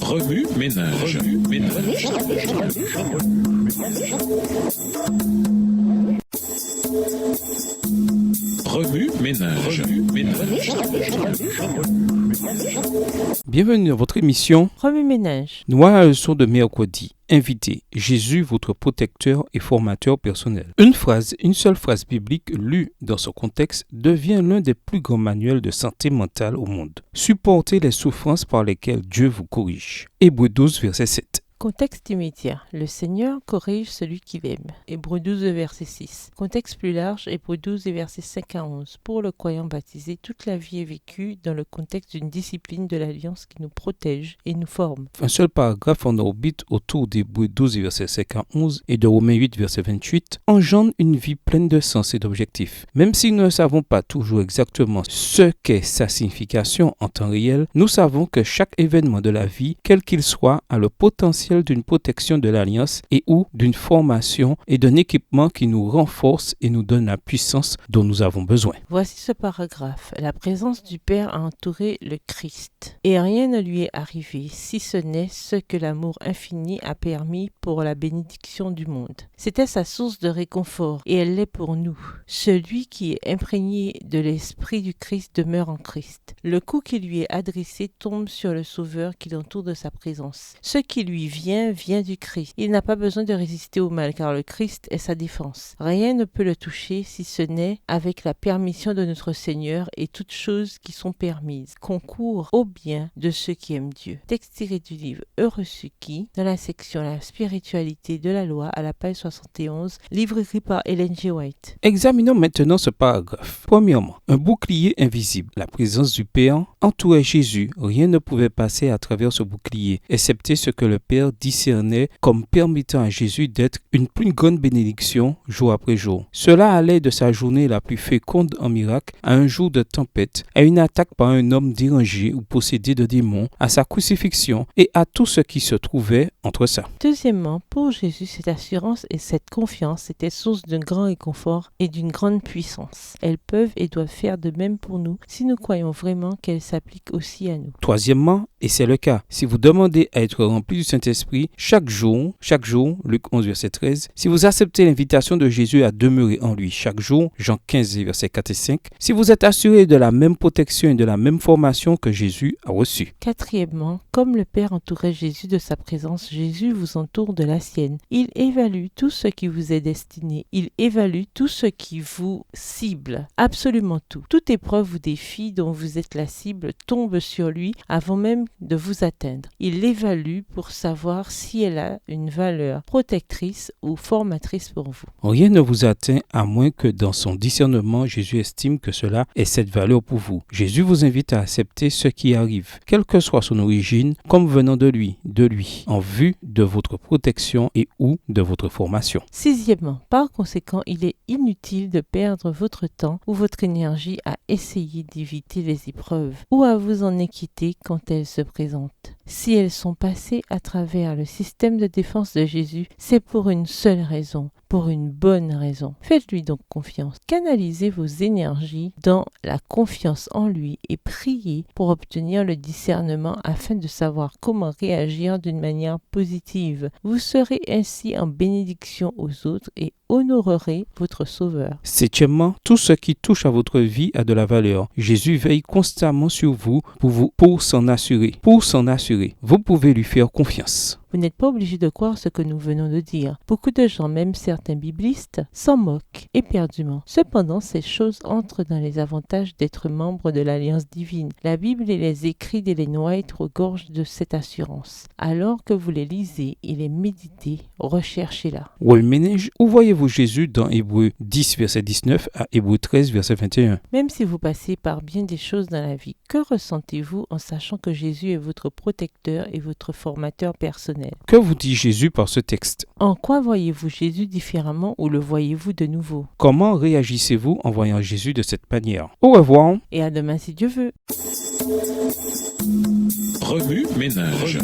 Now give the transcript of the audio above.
Remue ménage. Remue ménage. Bienvenue dans votre émission Remue ménage. Nous voilà à la leçon de mercredi. Invité, Jésus, votre protecteur et formateur personnel. Une seule phrase biblique lue dans ce contexte devient l'un des plus grands manuels de santé mentale au monde. Supportez les souffrances par lesquelles Dieu vous corrige. Hébreux 12, verset 7. Contexte immédiat. Le Seigneur corrige celui qu'il aime. Hébreux 12, verset 6. Contexte plus large. Hébreux 12, versets 5 à 11. Pour le croyant baptisé, toute la vie est vécue dans le contexte d'une discipline de l'Alliance qui nous protège et nous forme. Un seul paragraphe en orbite autour d'Hébreux 12, verset 5 à 11 et de Romains 8, verset 28 engendre une vie pleine de sens et d'objectifs. Même si nous ne savons pas toujours exactement ce qu'est sa signification en temps réel, nous savons que chaque événement de la vie, quel qu'il soit, a le potentiel d'une protection de l'Alliance et ou d'une formation et d'un équipement qui nous renforce et nous donne la puissance dont nous avons besoin. Voici ce paragraphe. La présence du Père a entouré le Christ, et rien ne lui est arrivé, si ce n'est ce que l'amour infini a permis pour la bénédiction du monde. C'était sa source de réconfort, et elle l'est pour nous. Celui qui est imprégné de l'esprit du Christ demeure en Christ. Le coup qui lui est adressé tombe sur le Sauveur qui l'entoure de sa présence. Ce qui lui vient du Christ. Il n'a pas besoin de résister au mal, car le Christ est sa défense. Rien ne peut le toucher si ce n'est avec la permission de notre Seigneur, et toutes choses qui sont permises concourent au bien de ceux qui aiment Dieu. Texte tiré du livre Heureux ceux qui, dans la section La spiritualité de la loi, à la page 71, livre écrit par Ellen G. White. Examinons maintenant ce paragraphe. Premièrement, un bouclier invisible. La présence du Père entourait Jésus. Rien ne pouvait passer à travers ce bouclier, excepté ce que le Père discernait comme permettant à Jésus d'être une plus grande bénédiction jour après jour. Cela allait de sa journée la plus féconde en miracles à un jour de tempête, à une attaque par un homme dérangé ou possédé de démons, à sa crucifixion et à tout ce qui se trouvait entre ça. Deuxièmement, pour Jésus, cette assurance et cette confiance étaient source d'un grand réconfort et d'une grande puissance. Elles peuvent et doivent faire de même pour nous si nous croyons vraiment qu'elles s'appliquent aussi à nous. Troisièmement, et c'est le cas, si vous demandez à être rempli du Saint-Esprit chaque jour, Luc 11, verset 13, si vous acceptez l'invitation de Jésus à demeurer en lui chaque jour, Jean 15, verset 4 et 5, si vous êtes assuré de la même protection et de la même formation que Jésus a reçue. Quatrièmement, comme le Père entourait Jésus de sa présence, Jésus vous entoure de la sienne. Il évalue tout ce qui vous est destiné. Il évalue tout ce qui vous cible. Absolument tout. Toute épreuve ou défi dont vous êtes la cible tombe sur lui avant même de vous atteindre. Il l'évalue pour savoir si elle a une valeur protectrice ou formatrice pour vous. Rien ne vous atteint à moins que dans son discernement, Jésus estime que cela ait cette valeur pour vous. Jésus vous invite à accepter ce qui arrive, quelle que soit son origine, comme venant de lui, en vue de votre protection et ou de votre formation. Sixièmement, par conséquent, il est inutile de perdre votre temps ou votre énergie à essayer d'éviter les épreuves ou à vous en inquiéter quand elles se présentent. Si elles sont passées à travers le système de défense de Jésus, c'est pour une seule raison, pour une bonne raison. Faites-lui donc confiance. Canalisez vos énergies dans la confiance en lui et priez pour obtenir le discernement afin de savoir comment réagir d'une manière positive. Vous serez ainsi en bénédiction aux autres et honorerez votre Sauveur. Septièmement, tout ce qui touche à votre vie a de la valeur. Jésus veille constamment sur vous pour s'en assurer. Vous pouvez lui faire confiance. Vous n'êtes pas obligé de croire ce que nous venons de dire. Beaucoup de gens, même certains biblistes, s'en moquent éperdument. Cependant, ces choses entrent dans les avantages d'être membre de l'Alliance divine. La Bible et les écrits d'Ellen White regorgent de cette assurance. Alors que vous les lisez et les méditez, recherchez-la. Ménage, où voyez-vous Jésus dans Hébreux 10, verset 19 à Hébreux 13, verset 21? Même si vous passez par bien des choses dans la vie, que ressentez-vous en sachant que Jésus est votre protecteur et votre formateur personnel? Que vous dit Jésus par ce texte? En quoi voyez-vous Jésus différemment ou le voyez-vous de nouveau? Comment réagissez-vous en voyant Jésus de cette manière? Au revoir. Et à demain si Dieu veut. Remue ménage.